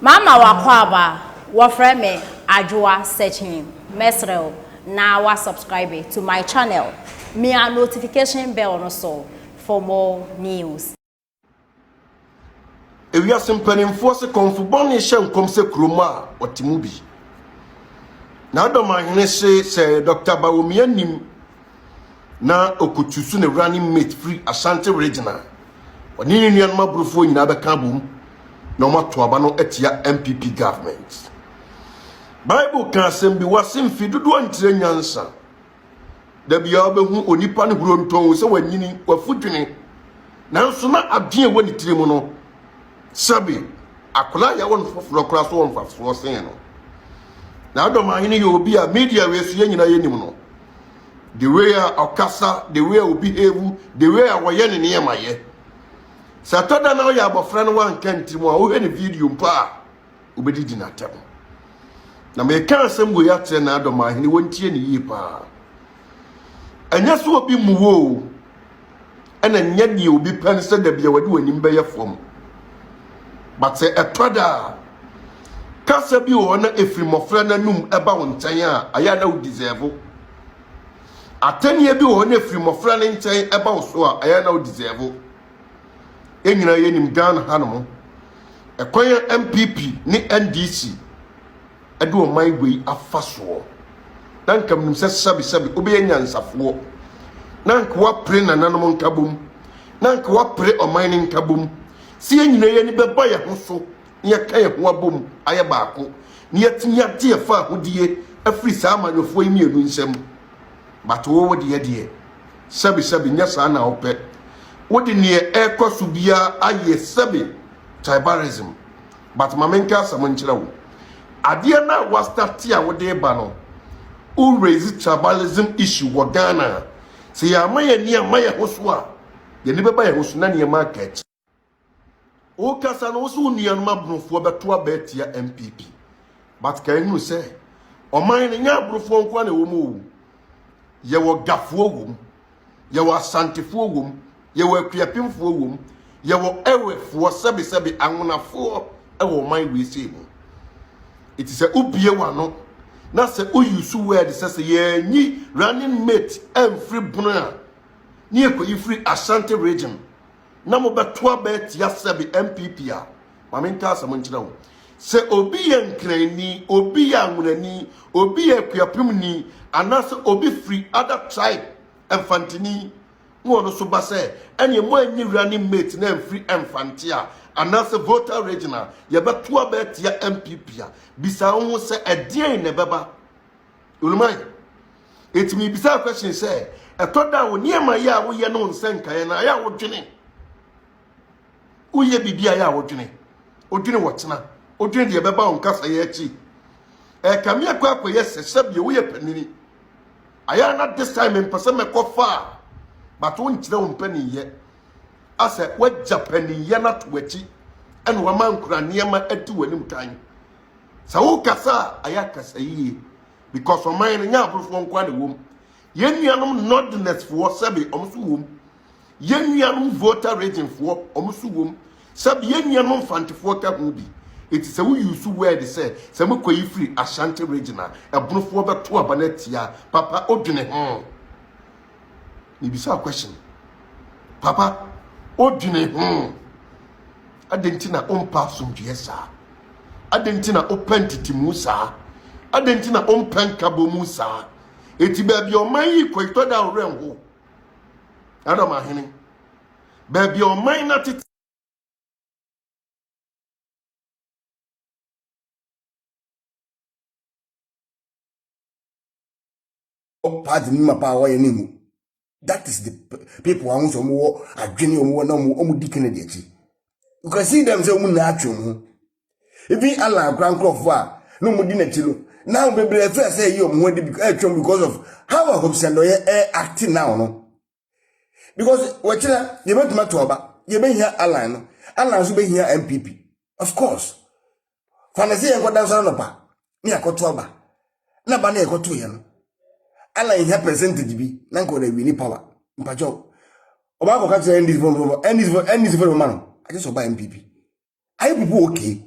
Mama wakwaba wafre me ajua searching mesrel na wa subscribe to my channel. Me a notification bell no so for more news. Ewia sempanimfo se konfubone hye nkom se kroma otimu bi. Na Dormaahene se Dr. Bawumia nim na okutusu ne running mate free Ashanti regional. Oni ni nuanma brofo nyina be ka bom na omato aba no etia MPP government. Bible kan asem bi wasem fi dodo antire nyansa. Da bia obehu onipa ne huronton se wanyini wafudwene. Nanso na adwen woni tiremu no sabi akola ya won foforo kora so won faforo sen no. Na Dormaahene ye obi a media we so nyina ye nim no. The way okasa, the way obi behave, the way awoye ne ne maye. Saturday na ya abofra no wan kantimo a wo he ne video mpa obedidi na tem. Na me kan asem go ya tre na Dormaahene wontie ne yi pa. Anya so obi muwo ena nya die obi pen se da bia wadi wanim be ye fom. But say etoda kasa bi wo na efrimofra na num eba wo ntan a aya na wo deserve. Atania bi wo na efrimofra na ntan eba wo so a aya na wo deserve. Enyina yenim Ghana hanom ekwan MPP ni NDC edu o mai wei afaso nanka mnim se sabi obi enyansafo nanka wa pre nananom nkabom nanka wa pre o mai nkabom si enyina ye ni beba ye ho so ye ka ye ho abom aye baako ni yetinya de ye fa hodie afri sa amanyofo emienu nsem but wo de sabi nya sa na ope wodi ne ekosu bia aye sabi tribalism but mamenka samonchira wo ade na was start a wodi ba no who raise tribalism issue wo Ghana se ya maye ni amaye hoso a ye ne beba ye hoso na ne market o kasa no so nuanu mabrofo beto abetia MPP but kan you say o man ne nya abrofo nko na wo mu ye wo gafo wo ye wo asantefo wo ye wo akuapemfo wo ye wo ewefo sabi anwonafo e wo man we say mu it is a ubie wano na se oyusu word say ye nyi running mate every buna ni ekoyi free Ashanti region na mo beto abetia sabi MPP a mamenka asamonchira wo se obi ye nkrani obi ya anwonani obi ye akuapemni anase obi free other tribe enfantini no so ba say ene mo anyi running mate na free enfantia anase voter regional ye beto abetia MPP a bisa ho se edien ne beba ulumai etimi bisa question say etoda wo niema ya wo ye no nsenkaye na ya wo dwene uye bibia ya wo dwene odwene wotena odwene de beba on kasa ye echi kamia kwa ye sesebie wo ye panini aya na this time mpese mekofa but won kire won pani ye ase wagya pani ye na to achi ene wa mankura niema adi wanim kan sa wo kasa aya kasa yi because of mine nya abrofo nkwa de wom ye nuanom nordness for sabi omso wom ye nuanom voter region for omso wom sabi ye nuanom fantefo ka hu bi it is a we use word say se mo koyi free Ashanti regional abrofo beto abanatia papa odwene ho ni bisa question papa odwene ho adentina ompa somdue sa adentina opentitimu sa adentina ompenka bomu sa eti baabi o man yi koito da orenho Dormaahene baabi o man na tete party ni mapa awoye nimu. That is the people who want more adwene omo na omo dikene de achi. You can see them say omo na atwom. Even Allah Grandcroft wa no omo di na chi no. Now bebre fe say yi omo de atwom because of how I hope send acting now no. Because we chira ye betuma to oba, ye be hia Allah no. Allah so be hia MPP. Of course. Fanasi en kodan so no pa. Ni akoto oba. Na ba na ekoto ye no. Allah in her percentage bi na ko na wini power mpacho oba ko ka tell NDC for man I just buy MPP are you people okay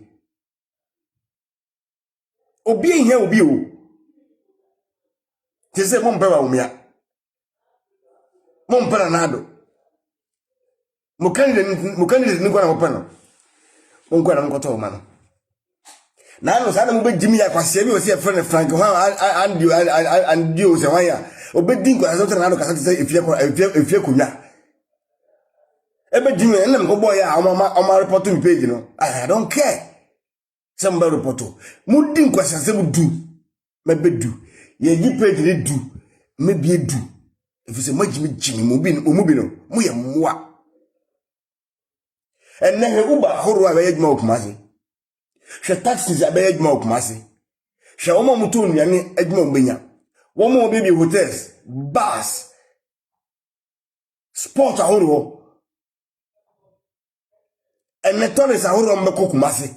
obi here obi o te say mo mpera umia mo mpera nado mo candidate ni kwa na mo pano mo kwa na mo koto ma no na no sa na mo be jimi ya kwase bi o se friend Frank ha and you say wan ya obedi kwa so tena na kasa say efie konya ebe jimi na mo boy ya o report me page no I don't care somebody report mudi kwa se mu du mebe du ye gi page ni du mebi du if say majimi mo bi no mo ye moa enne he uba horo a be jima okumase she taxis a be jima okumase she wo mo mutu nuane ajima ombenya wo mo bi hotels bars sport ahoro enne tourist ahoro mbeko kumase.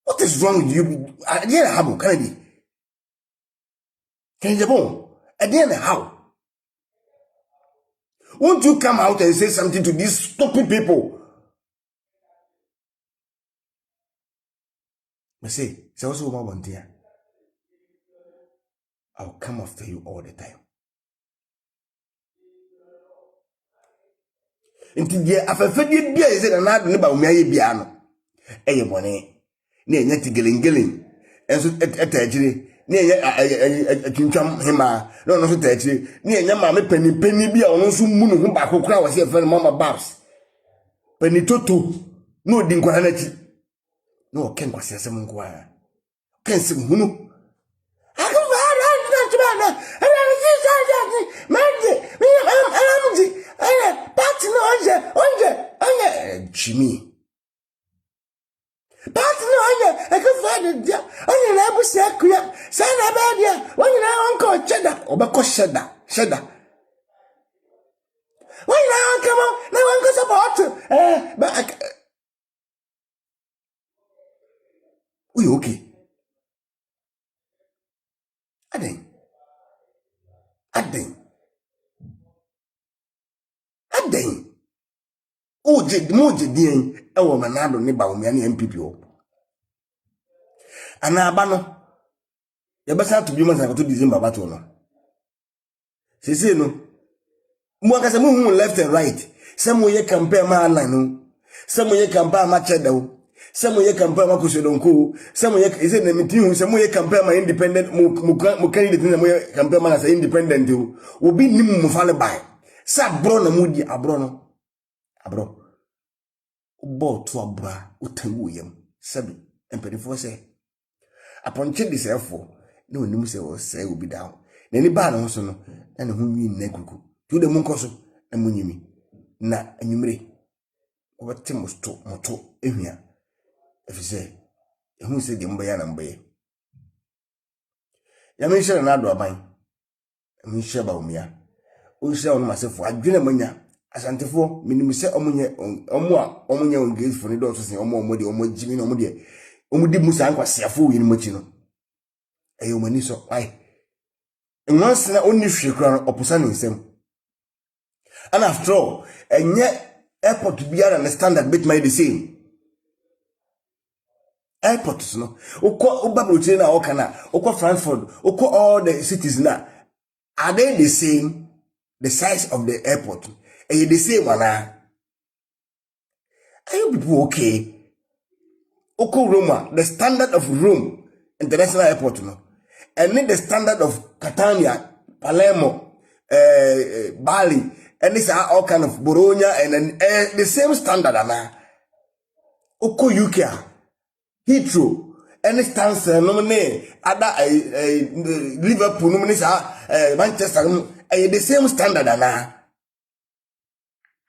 What is wrong with you? Again, how can it? Can you go? Again, how? Won't you come out and say something to these stupid people? I say, so also one there. I'll come after you all the time. Until the affair be is it another neighbor may be an a money. Near Netty Gilling, and so at Tajiri, near a kincham hima, no, no, Tajiri, near Yamma penny be on some moon whom back who crowd was here for Mamma Babs. Penny Toto, no dinquanity. No, can't was some inquire. Can't see who. I can Jimmy. But no, I can find it. Only an apple sack, San Abadia, when you know Uncle Cheddar, or Bacos Cheddar. When now come on, no one goes about but we okay. I think. Oh, Moji Dean, a woman, Nado, Niba, Miani, and MPPO. And Abano, you best have to be months to December Batono. She said, no. Mwakasamu left and right. Some way you compare my line, some way you compare my shadow, some way you compare my Kushadonku, some way is it a meeting, some way you compare my independent Mukani, the way compare my independent, will be Nimufale by. Sab Brono Moody, Abrono. Abro. Bo to abra, Utanguyam, Sabi, and Penny say. Upon check this for no news say will be down. Any ban also no, and whom you neguku. To the Munkoso, and Munimi. Na, and you may. What Tim was to moto, here. If you say, who said the Mbayan and Bay? Yamisha and Adwa Bine. And we share about me. We shall myself for a dinner. Asante fo minimum se omunye engage for the doctors say omo jimi no omo de omudi musa ankwasiafo wi ni machi no eyo mani so ai once na onni hwekura oposa ne nsem and after all enye airport biara na standard bit my the same airports no ukọ ubabroche na okana ukọ Frankfurt ukọ all the cities na are they the same the size of the airport? And you the same one. Are you people okay? Oko Roma, the standard of Rome International Airport, no, and then the standard of Catania, Palermo, Bali, and these are all kind of Bologna, and then the same standard, Anna. Oko UK, Heathrow, any stance, nominee, other Liverpool, nominee, Manchester, the same standard, Anna.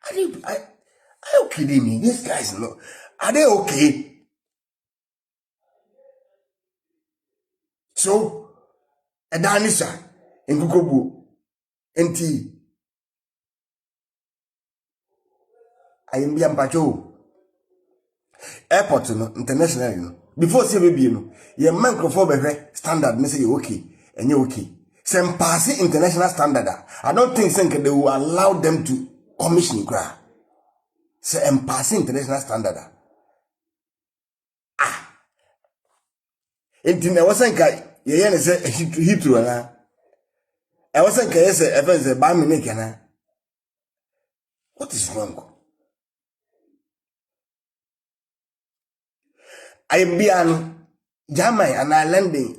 Are you kidding me? These guys, no. Are they okay? So, a Danisha in Kukobu, NT. I am Biampacho. Airport, no, international, no. Before CBB, no, your microphone standard, me say you okay, and you okay. Some passing international standard. I don't think they will allow them to commission cry. Say passing international standard. enti na wasanka ye ne se hitro na wasanka ye se efe se ba me kana. What is wrong? I am biano Jamai and I landing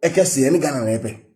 ekesi any Ghana nepe.